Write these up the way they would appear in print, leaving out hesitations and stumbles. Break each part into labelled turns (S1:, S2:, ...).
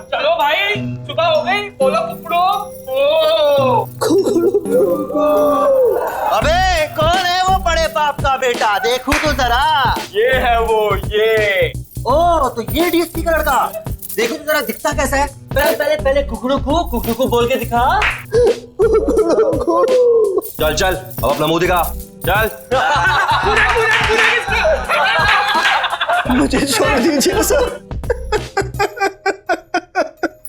S1: चलो भाई, सुबह हो गई, बोलो कुकड़ो।
S2: अबे कौन है वो बड़े बाप का बेटा, देखूं तो जरा।
S1: ये है वो, ये।
S2: ओ तो ये डीएसपी का लड़का, देखो तो जरा दिखता कैसा है। पहले पहले पहले कुकड़ू को बोल के दिखा।
S3: चल चल, अब अपना मुंह दिखा, चल।
S2: मुझे छोड़ दीजिए सर।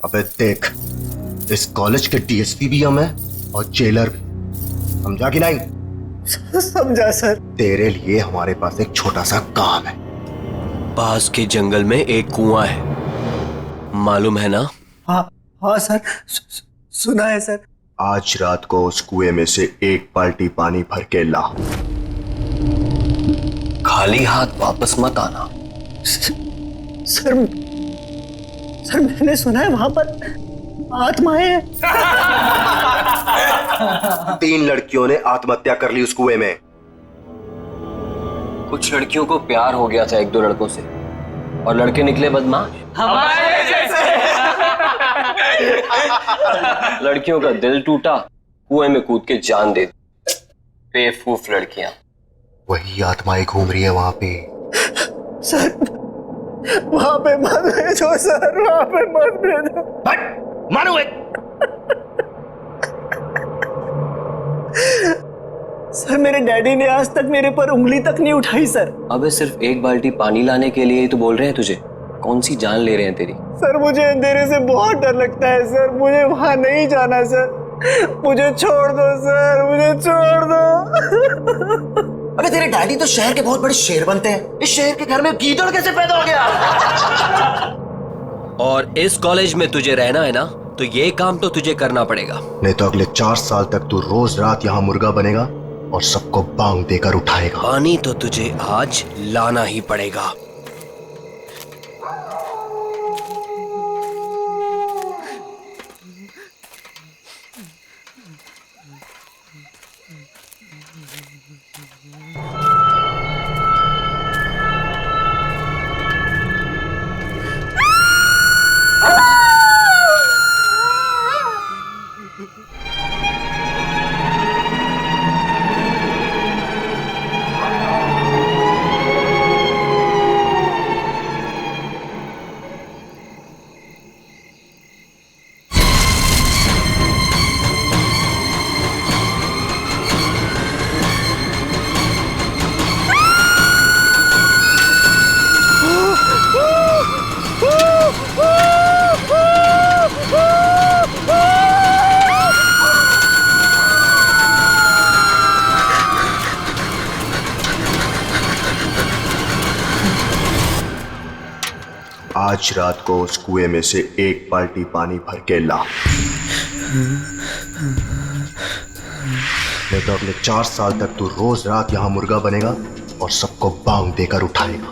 S2: अबे देख, इस कॉलेज के डीएसपी भी हम हैं और जेलर भी, समझा कि नहीं? समझा सर। तेरे लिए हमारे पास एक छोटा सा काम है।
S3: पास के जंगल में एक कुआं है, मालूम है ना?
S2: हाँ सर, सुना है सर। आज रात को उस कुएं में से एक बाल्टी पानी भर के ला।
S3: खाली हाथ वापस मत आना।
S2: सर मैंने सुना है वहां पर आत्माएं हैं। 3 लड़कियों ने आत्महत्या कर ली उस कुएं में।
S3: कुछ लड़कियों को प्यार हो गया था 1-2 लड़कों से, और लड़के निकले बदमाश।
S1: हमारे जैसे।
S3: लड़कियों का दिल टूटा, कुएं में कूद के जान दे दी। बेवकूफ लड़कियां।
S2: वही आत्माएं घूम रही है वहां पे। सर वहां पे मत भेजो सर, वहां पे मत भेजो। मानो एक। सर मेरे डैडी ने आज तक मेरे पर उंगली तक नहीं उठाई सर।
S3: अबे सिर्फ एक बाल्टी पानी लाने के लिए ही तो बोल रहे हैं तुझे। कौन सी जान ले रहे हैं तेरी?
S2: सर मुझे अंधेरे से बहुत डर लगता है सर, मुझे वहां नहीं जाना सर, मुझे छोड़ दो सर, मुझे छोड़ दो। अबे तेरे डैडी तो शहर के बहुत बड़े शेर बनते हैं, इस शहर के घर में गीदड़ कैसे पैदा हो गया?
S3: और इस कॉलेज में तुझे रहना है ना, तो ये काम तो तुझे करना पड़ेगा।
S2: नहीं तो अगले 4 साल तक तू रोज रात यहाँ मुर्गा बनेगा और सबको बांग देकर उठाएगा।
S3: पानी तो तुझे आज लाना ही पड़ेगा।
S2: आज रात को उस कुएं में से एक बाल्टी पानी भर के ला, नहीं तो अगले 4 साल तक तू रोज रात यहाँ मुर्गा बनेगा और सबको बांग देकर उठाएगा।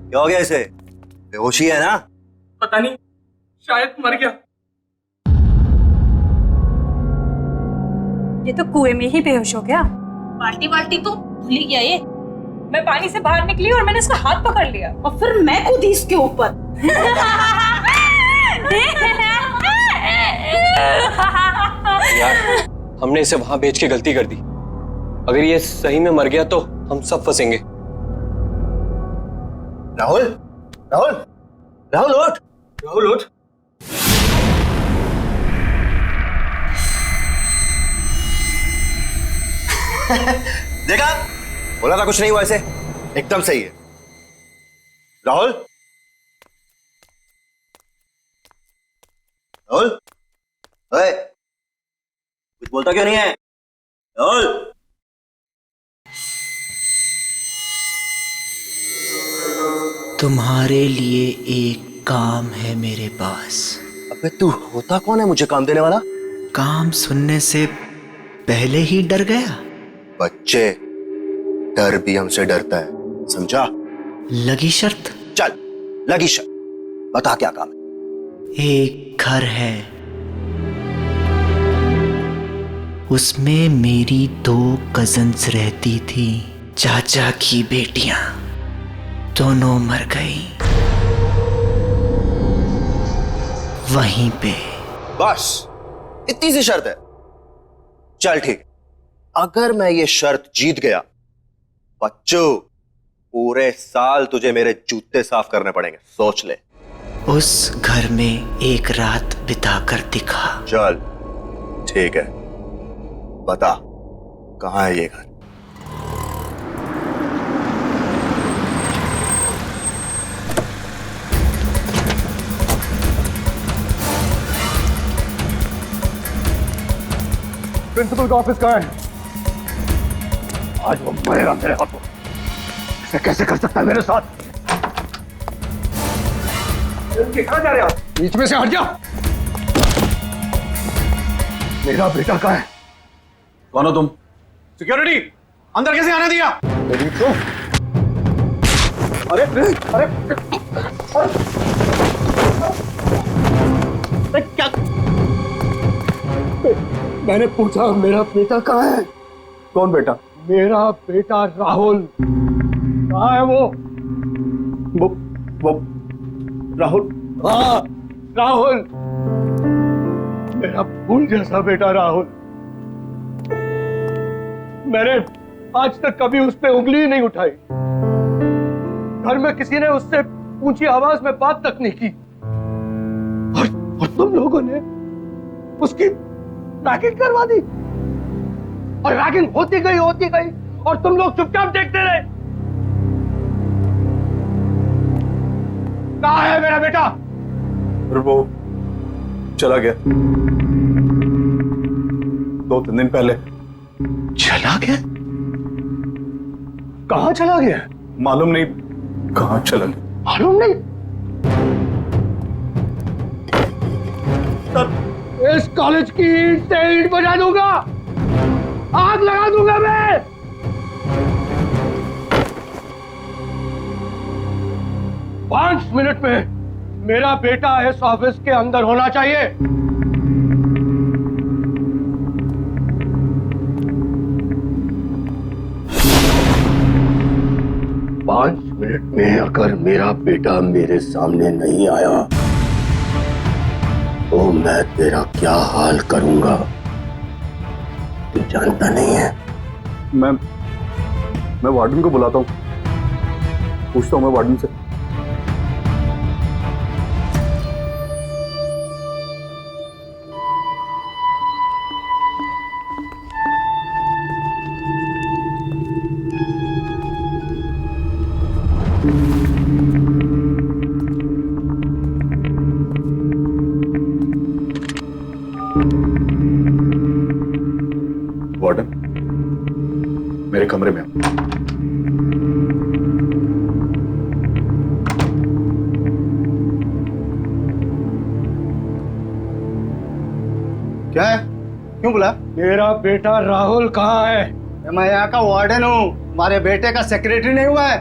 S2: क्या हो गया इसे? बेहोशी है ना?
S1: पता नहीं, शायद मर गया।
S4: ये तो कुएं में ही बेहोश हो गया।
S5: बाल्टी बाल्टी तो भूल ही गया ये।
S4: मैं पानी से बाहर निकली और मैंने इसका हाथ पकड़ लिया।
S5: और फिर मैं कूदी इसके ऊपर।
S3: यार, हमने इसे वहां भेज के गलती कर दी। अगर ये सही में मर गया तो हम सब फंसेंगे।
S2: राहुल, राहुल, राहुल उठ, राहुल उठ। देखा, बोला था कुछ नहीं हुआ, ऐसे एकदम सही है। राहुल, राहुल, ओए, कुछ बोलता क्यों नहीं है? राहुल,
S6: तुम्हारे लिए एक काम है मेरे पास।
S2: अबे तू होता कौन है मुझे काम देने वाला?
S6: काम सुनने से पहले ही डर गया।
S2: बच्चे, डर भी हमसे डरता है, समझा?
S6: लगी शर्त?
S2: चल, लगी शर्त, बता क्या काम है?
S6: एक घर है, उसमें मेरी 2 कजन्स रहती थी, चाचा की बेटियां, दोनों मर गई वहीं पे।
S2: बस इतनी सी शर्त है? चल ठीक, अगर मैं ये शर्त जीत गया, बच्चों पूरे साल तुझे मेरे जूते साफ करने पड़ेंगे, सोच ले।
S6: उस घर में एक रात बिताकर दिखा।
S2: चल ठीक है, बता कहां है ये घर?
S7: प्रिंसिपल का ऑफिस कहाँ है? आज वो मरेगा मेरे हाथों। ऐसे कैसे कर सकता है मेरे साथ? कहाँ जा रहे आप? बीच में से हट जा। मेरा बेटा कहाँ है?
S8: कौन हो तुम? सिक्योरिटी, अंदर कैसे आने दिया?
S7: अरे अरे क्या? मैंने पूछा मेरा बेटा कहाँ है?
S8: कौन बेटा?
S7: मेरा बेटा राहुल कहाँ है? वो राहुल? हाँ राहुल, मेरा फूल जैसा बेटा राहुल। मैंने आज तक कभी उस पर उंगली नहीं उठाई। घर में किसी ने उससे ऊंची आवाज में बात तक नहीं की। और तुम लोगों ने उसकी रैगिंग करवा दी। और रैगिंग होती गई और तुम लोग चुपचाप देखते रहे। कहाँ है मेरा बेटा?
S8: वो चला गया 2-3 दिन पहले।
S7: चला गया? कहाँ चला गया?
S8: मालूम नहीं कहाँ चला गया।
S7: मालूम नहीं? इस कॉलेज की ईंट से ईंट बजा दूंगा, आग लगा दूंगा मैं। पांच मिनट में मेरा बेटा इस ऑफिस के अंदर होना चाहिए। 5 मिनट में अगर मेरा बेटा मेरे सामने नहीं आया तो मैं तेरा क्या हाल करूंगा तू जानता नहीं है।
S8: मैं वार्डन को बुलाता हूँ, पूछता हूँ मैं वार्डन से। वार्डन, मेरे कमरे में आओ।
S7: क्या है? क्यों बुला? मेरा बेटा राहुल कहाँ है?
S9: मैं यहाँ का वार्डन हूँ, हमारे बेटे का सेक्रेटरी नहीं हुआ है।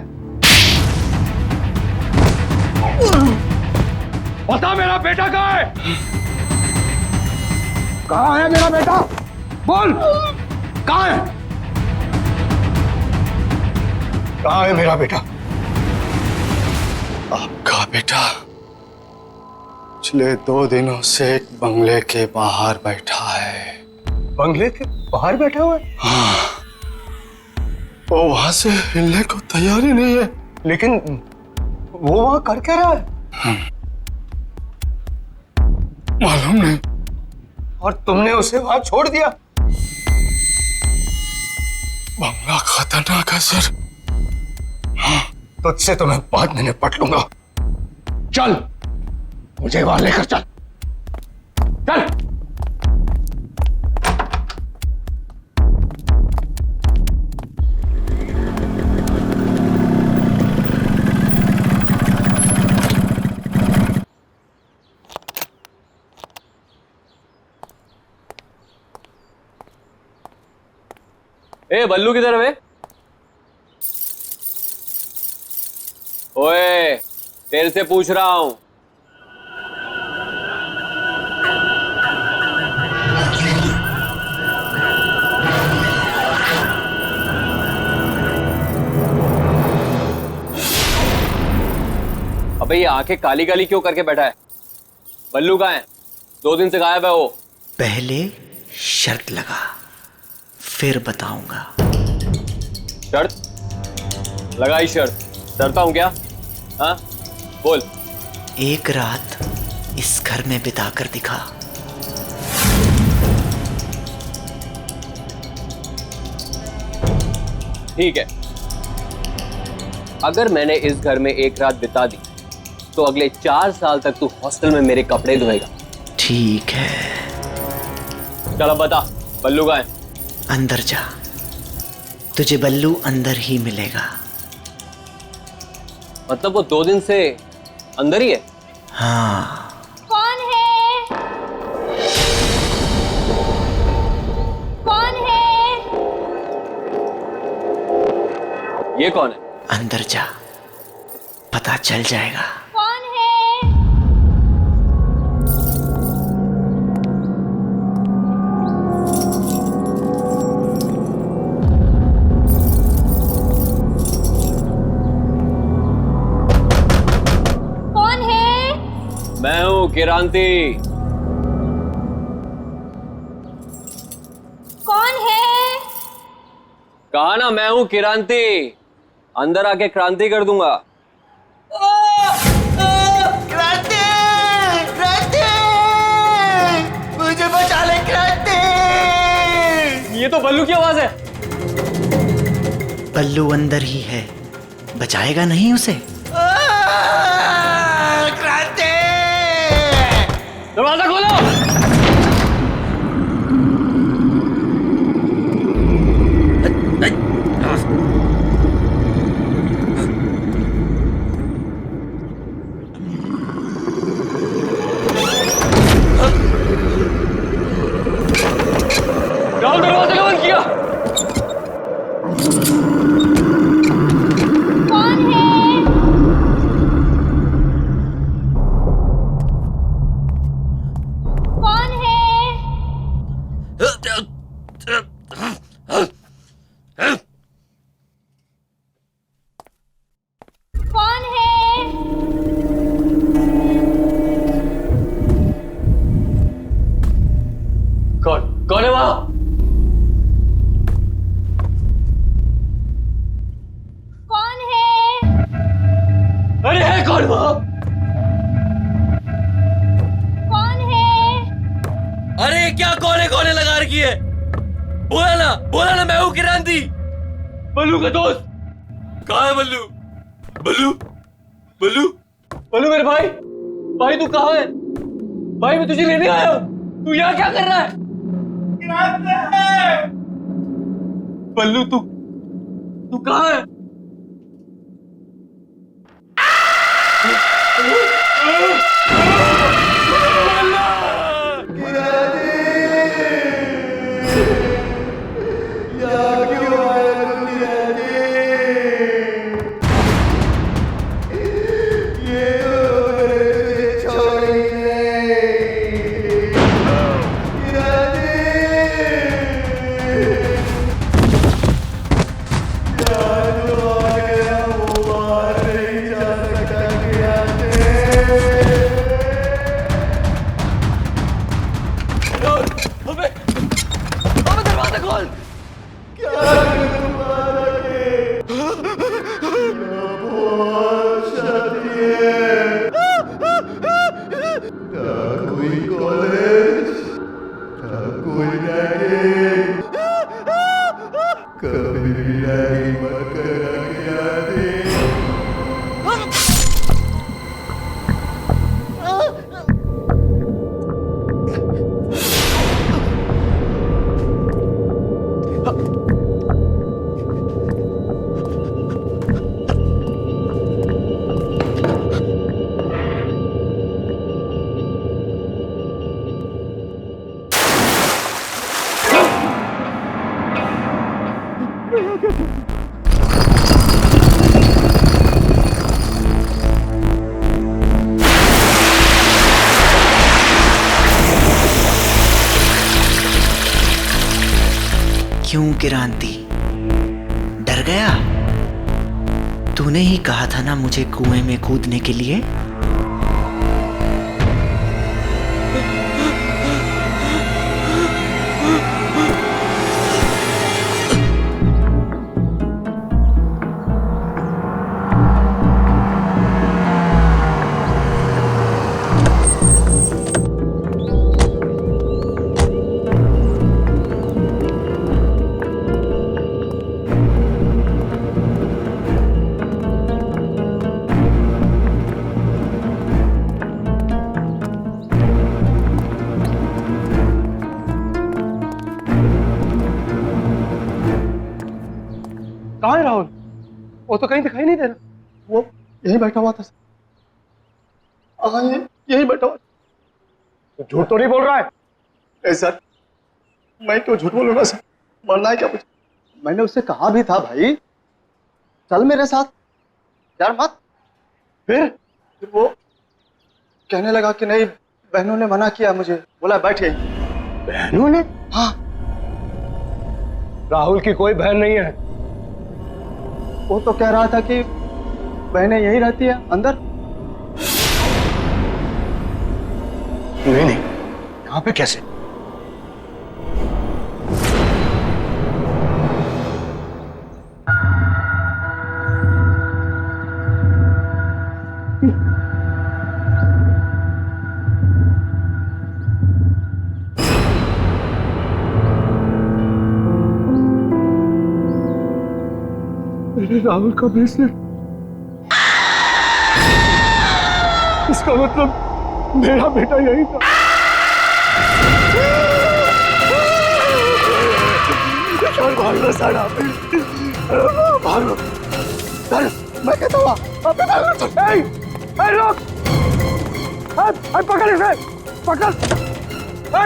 S7: बता मेरा बेटा कहाँ है? कहाँ है मेरा बेटा? बोल, कहाँ है? कहाँ है मेरा बेटा?
S9: आपका बेटा पिछले 2 दिनों से एक बंगले के बाहर बैठा है।
S7: बंगले के बाहर बैठा हुआ है?
S9: हाँ, वो वहां से हिलने को तैयार ही नहीं है।
S7: लेकिन वो वहां कर क्या रहा है?
S9: मालूम नहीं।
S7: और तुमने उसे वहां छोड़ दिया?
S9: बंगला खतरनाक है सर।
S7: तुझसे तो मैं बाद में निपट लूंगा। चल, मुझे वहां लेकर चल। चल।
S3: ए बल्लू किधर है बे? ओए, तेरे से पूछ रहा हूं। अबे ये आंखें काली काली क्यों करके बैठा है? बल्लू कहाँ है? 2 दिन से गायब है वो।
S6: पहले शर्त लगा, फिर बताऊंगा।
S3: शर्त? लगाई शर्त। डरता हूं क्या? हाँ, बोल।
S6: एक रात इस घर में बिताकर दिखा।
S3: ठीक है, अगर मैंने इस घर में एक रात बिता दी तो अगले 4 साल तक तू हॉस्टल में मेरे कपड़े धोएगा।
S6: ठीक है,
S3: चल अब बता, बल्लू कहाँ है?
S6: अंदर जा, तुझे बल्लू अंदर ही मिलेगा।
S3: मतलब वो 2 दिन से अंदर ही है?
S6: हाँ।
S5: कौन है? कौन है?
S3: ये कौन है?
S6: अंदर जा, पता चल जाएगा।
S5: कौन है? कौन है?
S3: मैं हूँ किरांती।
S5: कौन है?
S3: कहा ना, मैं हूँ किरांती। अंदर आके क्रांति कर दूंगा।
S2: क्रांति! क्रांति! मुझे बचा ले क्रांति!
S3: ये तो बल्लू की आवाज है।
S6: बल्लू अंदर ही है, बचाएगा नहीं उसे?
S2: क्रांति!
S3: दरवाजा खोलो। राहुल, दरवाजा क्यों बंद किया?
S5: कौन है? कौन है? कौन है?
S3: कौन है वहां?
S5: कौन है?
S3: अरे है कौन वहां?
S5: कौन है?
S3: अरे क्या कोने लगा रखी है? बोला ना मैं हूँ किरांती, बल्लू का दोस्त। कहाँ है बल्लू? बल्लू बल्लू बल्लू मेरे भाई तू कहाँ है? भाई मैं तुझे लेने आया हूँ, तू यहाँ क्या कर रहा है? बल्लू तू कहाँ है?
S6: क्यों क्रांति, डर गया? तूने ही कहा था ना मुझे कुएं में कूदने के लिए।
S7: कहाँ है राहुल? वो तो कहीं दिखाई नहीं दे रहा। वो यहीं बैठा हुआ था। हाँ, यहीं बैठा हुआ। तो झूठ तो नहीं बोल रहा है?
S9: ए सर, मैं क्यों झूठ बोलूंगा सर? मरना है क्या मुझे?
S7: मैंने उससे कहा भी था भाई, चल मेरे साथ, यार मत। फिर
S9: वो कहने लगा कि नहीं, बहनों ने मना किया मुझे, बोला बैठे।
S7: बहनों ने?
S9: हाँ।
S7: राहुल की कोई बहन नहीं है।
S9: वो तो कह रहा था कि बहनें यही रहती है अंदर।
S7: नहीं नहीं, यहाँ पे कैसे? मेरे राहुल का ब्रेसलेट, इसका मतलब मेरा बेटा यही था।
S9: भागो साड़ा, भागो। मैं कहता हूँ
S7: रोक, पकड़ इसे, पकड़,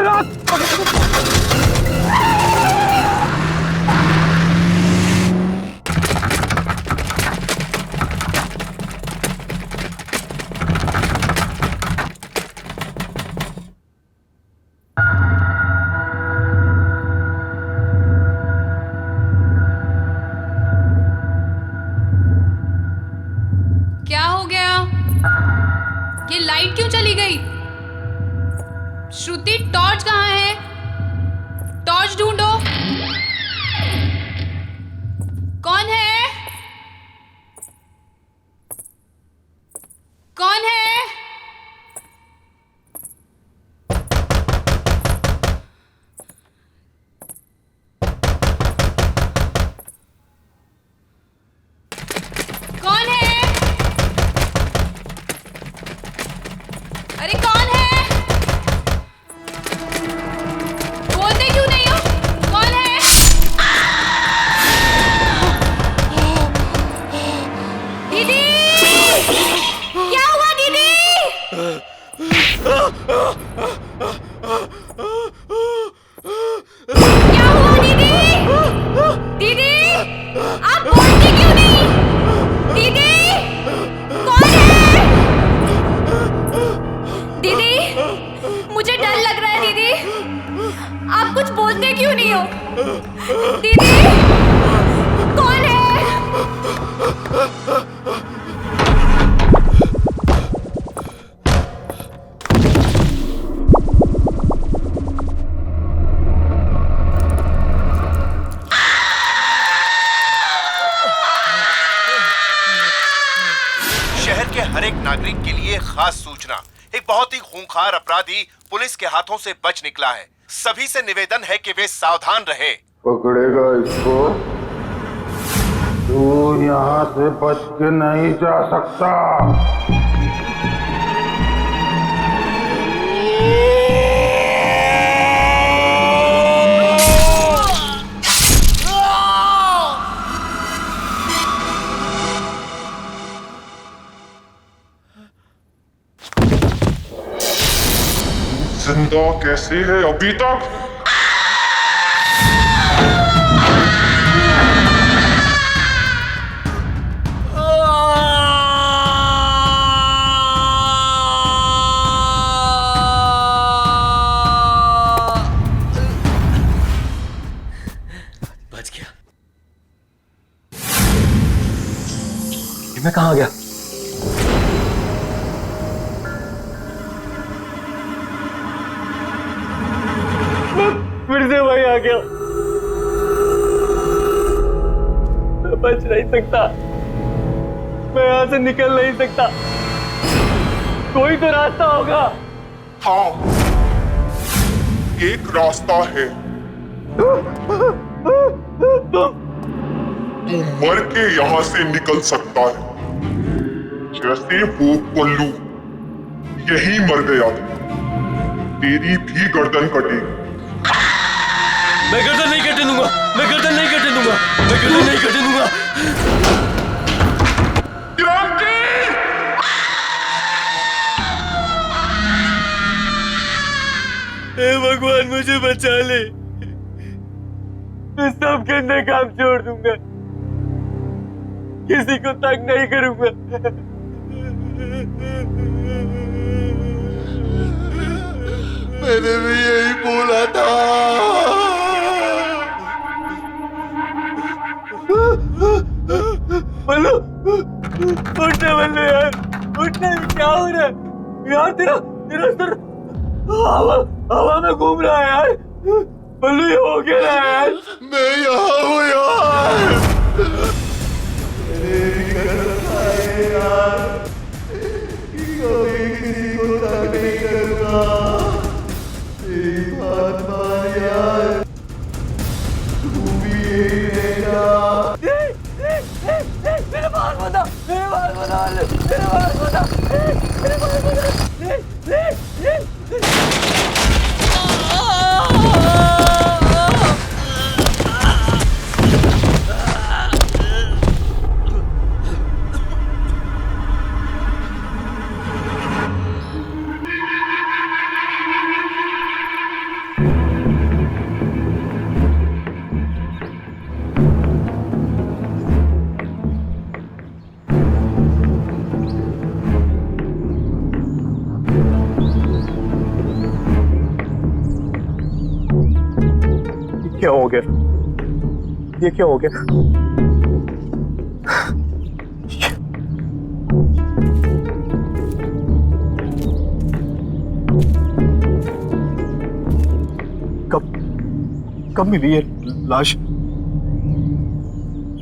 S7: रोक।
S10: क्या हो गया? ये लाइट क्यों चली गई? श्रुति, टॉर्च कहाँ है? टॉर्च ढूंढो। कौन है? कौन है? कौन है? अरे कौन है? बोलते क्यों नहीं हो? कौन है? दीदी, क्या हुआ दीदी? क्या हुआ दीदी? दीदी, आप बोलते क्यों नहीं? दीदी, कौन है? दीदी, मुझे डर लग रहा है दीदी। आप कुछ बोलते क्यों नहीं हो? दीदी, कौन है?
S11: शहर के हर एक नागरिक के लिए खास सूचना। एक बहुत ही खूंखार अपराधी पुलिस के हाथों से बच निकला है। सभी से निवेदन है कि वे सावधान रहे।
S9: पकड़ेगा इसको?
S12: तू यहाँ से बच के नहीं जा सकता।
S13: जिंदा कैसे है अभी तक?
S3: बच गया।
S7: मैं कहाँ गया? फिर से वही आ गया। मैं बच नहीं सकता, मैं यहाँ से निकल नहीं सकता। कोई तो रास्ता होगा।
S13: हाँ, एक रास्ता है। तू मर के यहाँ से निकल सकता है, जैसे वो पल्लू यही मर गया था। तेरी भी गर्दन कटेगी।
S3: मैं गर्दन नहीं कटने दूंगा, मैं गर्दन नहीं कटने दूंगा, मैं गर्दन नहीं कटने दूंगा।
S13: क्रांति!
S3: हे भगवान मुझे बचा ले,
S7: मैं सब करने काम छोड़ दूंगा, किसी को तंग नहीं करूंगा।
S13: मैंने भी यही बोला था।
S7: बल्लू, उठना बल्लू यार, उठना। क्या हो रहा है यार? तेरा तेरा सर हवा में घूम रहा है यार। बल्लू ये हो क्या रहा है यार?
S13: मैं यहाँ हूँ यार। कभी किसी को तंग नहीं करूँगा। तेरी बात मान यार, तू भी यही रहेगा।
S7: मेरे बाल बता, मेरे बाल बता, मेरे बाल बता, मेरे बाल बता। क्या हो गया? ये क्या हो गया? कब मिली है लाश?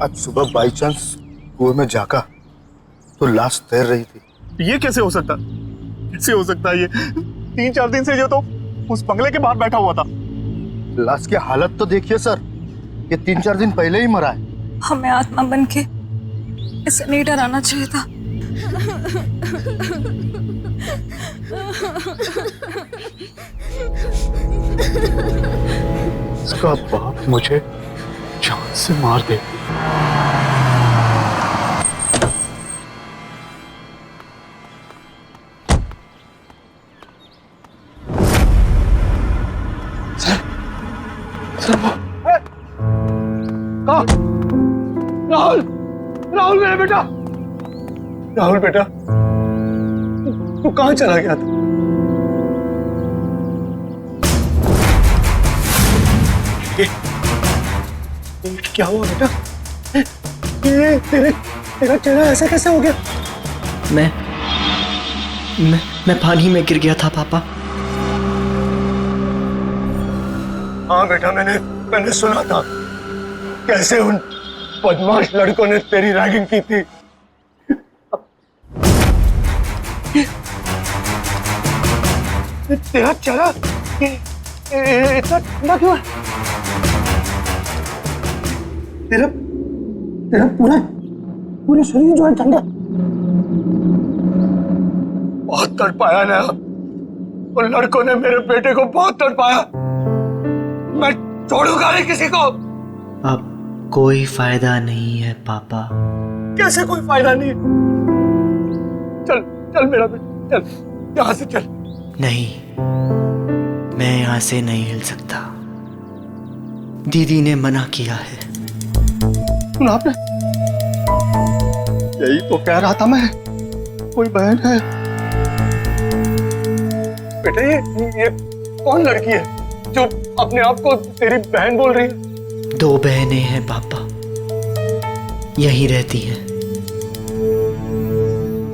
S9: आज सुबह बाई चांस कुएं में झांका तो लाश तैर रही थी।
S7: ये कैसे हो सकता? कैसे हो सकता है ये? 3-4 दिन से जो तो उस बंगले के बाहर बैठा हुआ था।
S9: लाश की हालत तो देखिए सर, ये 3-4 दिन पहले ही मरा है।
S4: हमें आत्मा बन के इसे नहीं डराना चाहिए था।
S9: इसका बाप मुझे जान से मार दे।
S7: राहुल, राहुल मेरा बेटा, राहुल बेटा, तू कहाँ चला गया था? क्या हुआ बेटा? ये तेरा चेहरा ऐसा कैसे हो गया?
S6: मैं पानी में गिर गया था पापा।
S7: हाँ बेटा, मैंने सुना था कैसे उन बदमाश लड़कों ने तेरी रैगिंग की थी। तेरा चेहरा इतना ठंडा क्यों है?
S9: तेरा पूरा पूरे शरीर जो है ठंडा। बहुत तड़पाया ना, उन लड़कों ने मेरे बेटे को बहुत तड़पाया। मैं छोड़ूंगा नहीं किसी को।
S6: अब कोई फायदा नहीं है पापा।
S9: कैसे कोई फायदा नहीं? चल चल मेरा बेटा, चल यहां से चल।
S6: नहीं, मैं यहां से नहीं हिल सकता। दीदी ने मना किया है।
S9: सुना आपने? यही तो कह रहा था मैं, कोई बहन है। बेटे ये कौन लड़की है जो अपने आप को तेरी बहन बोल रही है?
S6: 2 बहनें हैं पापा, यहीं रहती हैं।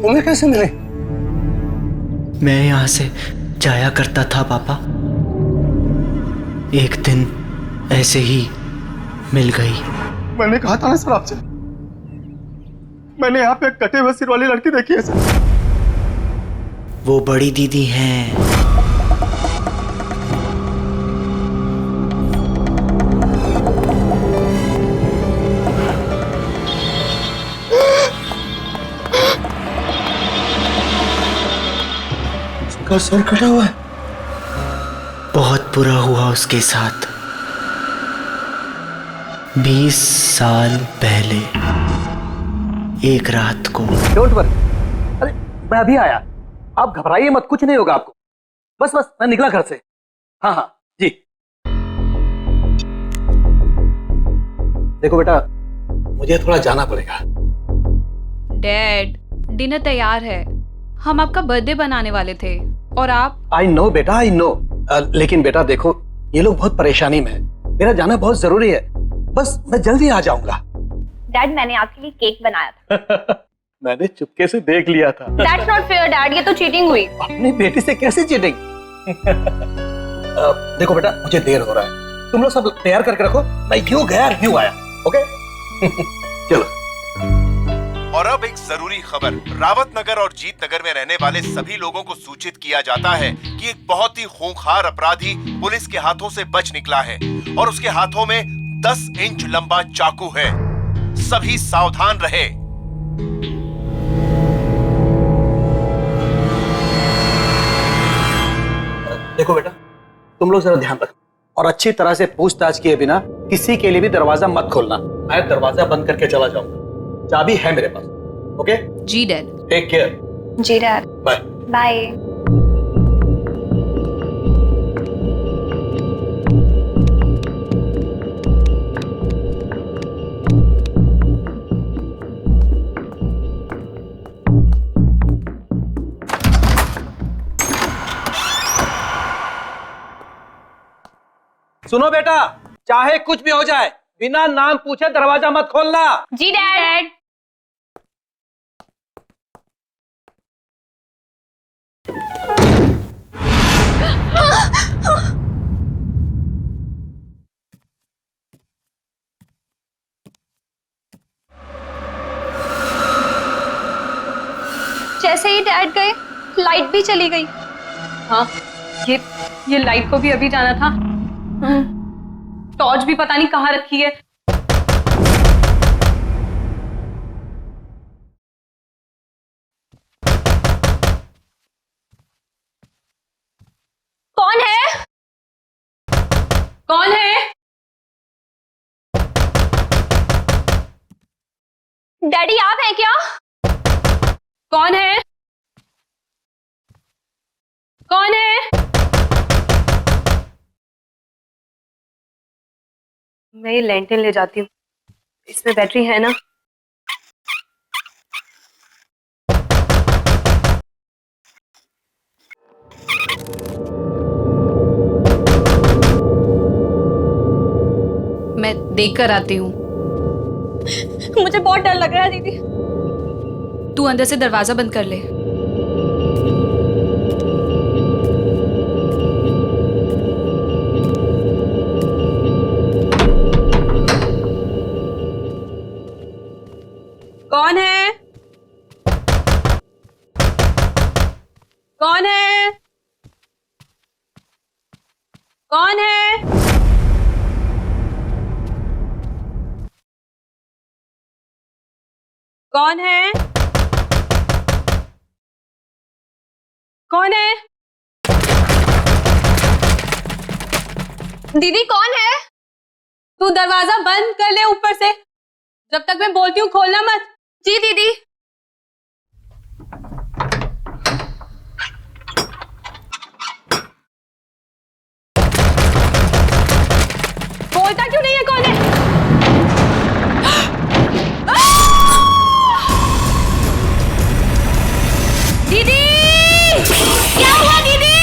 S9: तुम्हें कैसे मिले?
S6: मैं यहां से जाया करता था पापा, एक दिन ऐसे ही मिल गई।
S9: मैंने कहा था ना सर आपसे, मैंने यहाँ पे एक कटे हुए सिर वाली लड़की देखी है सर।
S6: वो बड़ी दीदी हैं।
S9: उसका सर कटा हुआ है।
S6: बहुत बुरा हुआ उसके साथ 20 साल पहले एक रात को।
S7: डोंट वरी, अरे मैं अभी आया, आप घबराइए मत, कुछ नहीं होगा आपको। बस बस मैं निकला घर से। हाँ हाँ जी। देखो बेटा, मुझे थोड़ा जाना पड़ेगा।
S4: डैड, डिनर तैयार है, हम आपका बर्थडे बनाने वाले थे और आप।
S7: आई नो बेटा, आई नो। लेकिन बेटा देखो, ये लोग बहुत परेशानी में है, मेरा जाना बहुत जरूरी है। बस मैं जल्दी आ जाऊंगा।
S5: डैड, मैंने आपके लिए केक बनाया था।
S7: मैंने चुपके से देख लिया था।
S5: That's not fair, डैड, ये तो चीटिंग हुई।
S7: अपनी बेटी से कैसे चीटिंग? देखो बेटा, मुझे देर हो रहा है, तुम लोग सब तैयार करके रखो, मैं यूं गया यूं आया। ओके? चलो।
S11: और अब एक जरूरी खबर। रावत नगर और जीत नगर में रहने वाले सभी लोगों को सूचित किया जाता है कि एक बहुत ही खूंखार अपराधी पुलिस के हाथों से बच निकला है और उसके हाथों में 10 इंच लंबा चाकू है। सभी सावधान रहे।
S7: देखो बेटा, तुम लोग जरा ध्यान रखो और अच्छी तरह से पूछताछ किए बिना किसी के लिए भी दरवाजा मत खोलना। मैं दरवाजा बंद करके चला जाऊंगा, चाबी है मेरे पास। ओके?
S4: जी डैड।
S7: Take care.
S5: जी डैड।
S7: Bye
S5: bye.
S7: सुनो बेटा, चाहे कुछ भी हो जाए, बिना नाम पूछे दरवाजा मत खोलना।
S5: जी डैड।
S10: जैसे ही डैड गए, लाइट भी चली गई।
S4: हाँ, ये लाइट को भी अभी जाना था। टॉर्च भी पता नहीं कहाँ रखी है।
S10: कौन है?
S4: कौन है?
S10: डैडी आप हैं क्या?
S4: कौन है? कौन है? मैं ये लैंटर्न ले जाती हूँ, इसमें बैटरी है ना? मैं देख कर आती हूँ।
S10: मुझे बहुत डर लग रहा है दीदी।
S4: तू अंदर से दरवाजा बंद कर ले। कौन है? कौन है? कौन है? कौन है? कौन है?
S10: दीदी कौन है?
S4: तू दरवाजा बंद कर ले ऊपर से, जब तक मैं बोलती हूँ खोलना मत।
S10: जी दीदी।
S4: बोलता क्यों नहीं है? कौन है?
S10: दीदी क्या हुआ दीदी?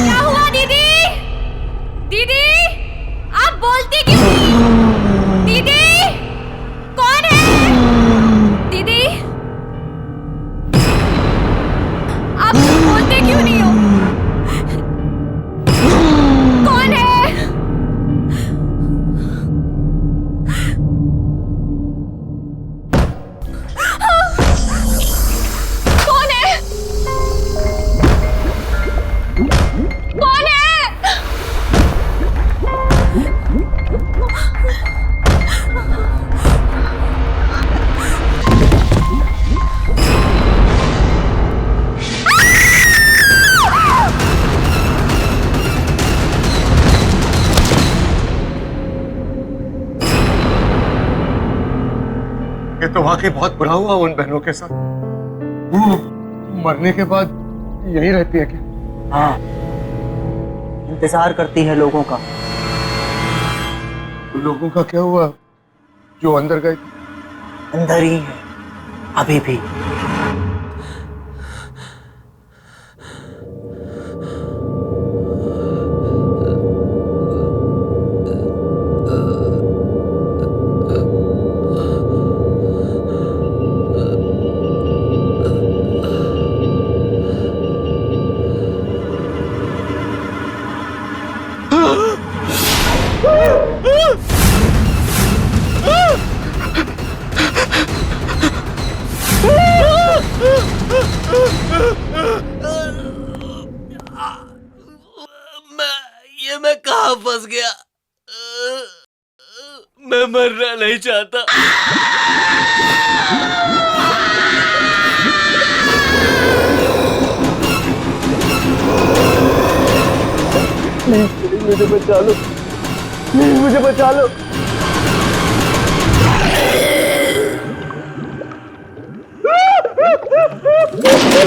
S10: क्या हुआ दीदी? दीदी आप बोलती क्यों नहीं? दीदी कौन है? दीदी आप बोलते क्यों नहीं हो? कौन है? कौन है? कौन है?
S7: ये तो वाकई बहुत बुरा हुआ उन बहनों के साथ। मरने के बाद यही रहती है क्या?
S2: हाँ, इंतजार करती है लोगों का।
S7: लोगों का क्या हुआ जो अंदर गए?
S2: अंदर ही है अभी भी।
S3: मैं कहाँ फंस गया? मैं मरना नहीं चाहता।
S7: मुझे बचा लो, मुझे बचा लो।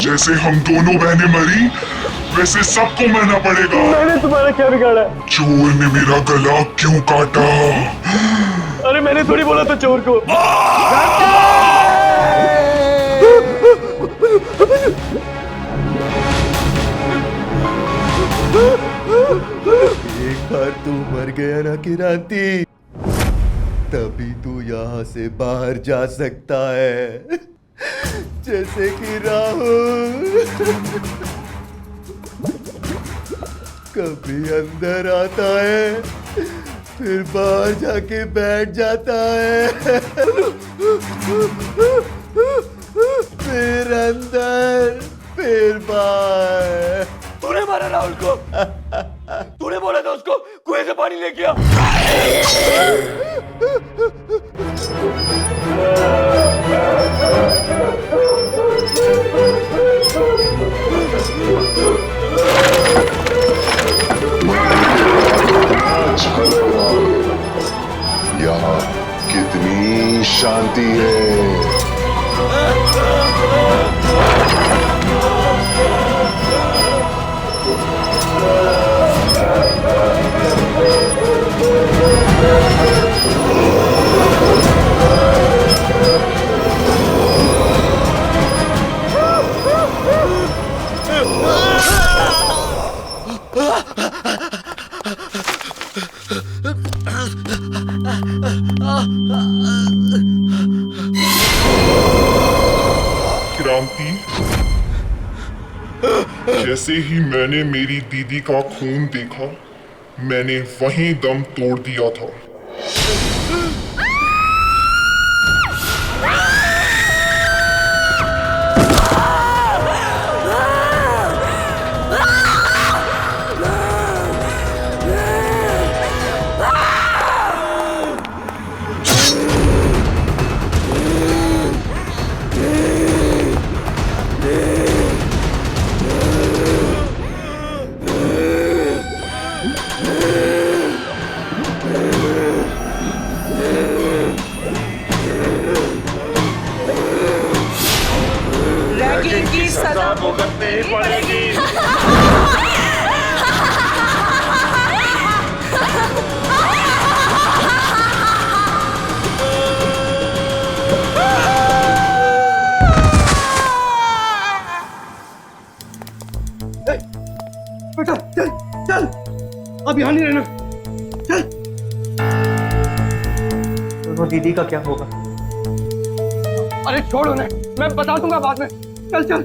S13: जैसे हम दोनों बहनें मरी वैसे सबको मरना पड़ेगा।
S7: मैंने तुम्हारा क्या बिगाड़ा?
S13: चोर ने मेरा गला क्यों काटा?
S7: अरे मैंने थोड़ी बोला था चोर को।
S14: एक बार तू मर गया ना किरांती, तभी तू यहाँ से बाहर जा सकता है। जैसे कि राहुल कभी अंदर आता है फिर बाहर जाके बैठ जाता है, फिर अंदर फिर बाहर।
S3: तूने मारा राहुल को? तूने बोला था उसको कुएं से पानी लेके आ।
S13: यहाँ कितनी शांति है। क्रांति, जैसे ही मैंने मेरी दीदी का खून देखा मैंने वहीं दम तोड़ दिया था।
S9: रैगिंग की सजा भुगतनी पड़ेगी।
S7: बेटा चल चल, अब यहाँ नहीं रहना, चल।
S2: दोनों दीदी का क्या होगा?
S7: अरे छोड़ उन्हें, मैं बता दूंगा बाद में। चल चल।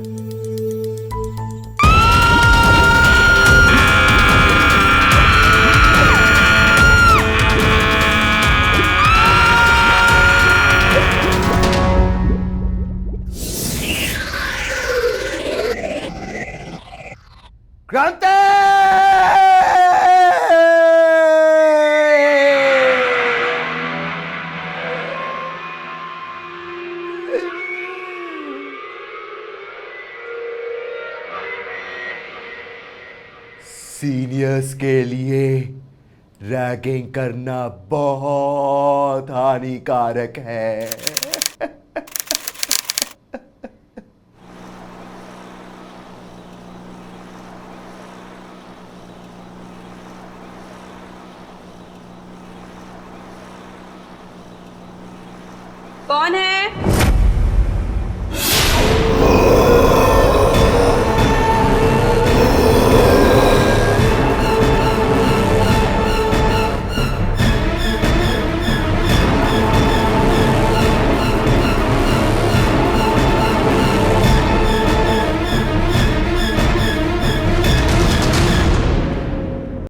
S14: क्रांति! सीनियर्स के लिए रैगिंग करना बहुत हानिकारक है।
S4: कौन है?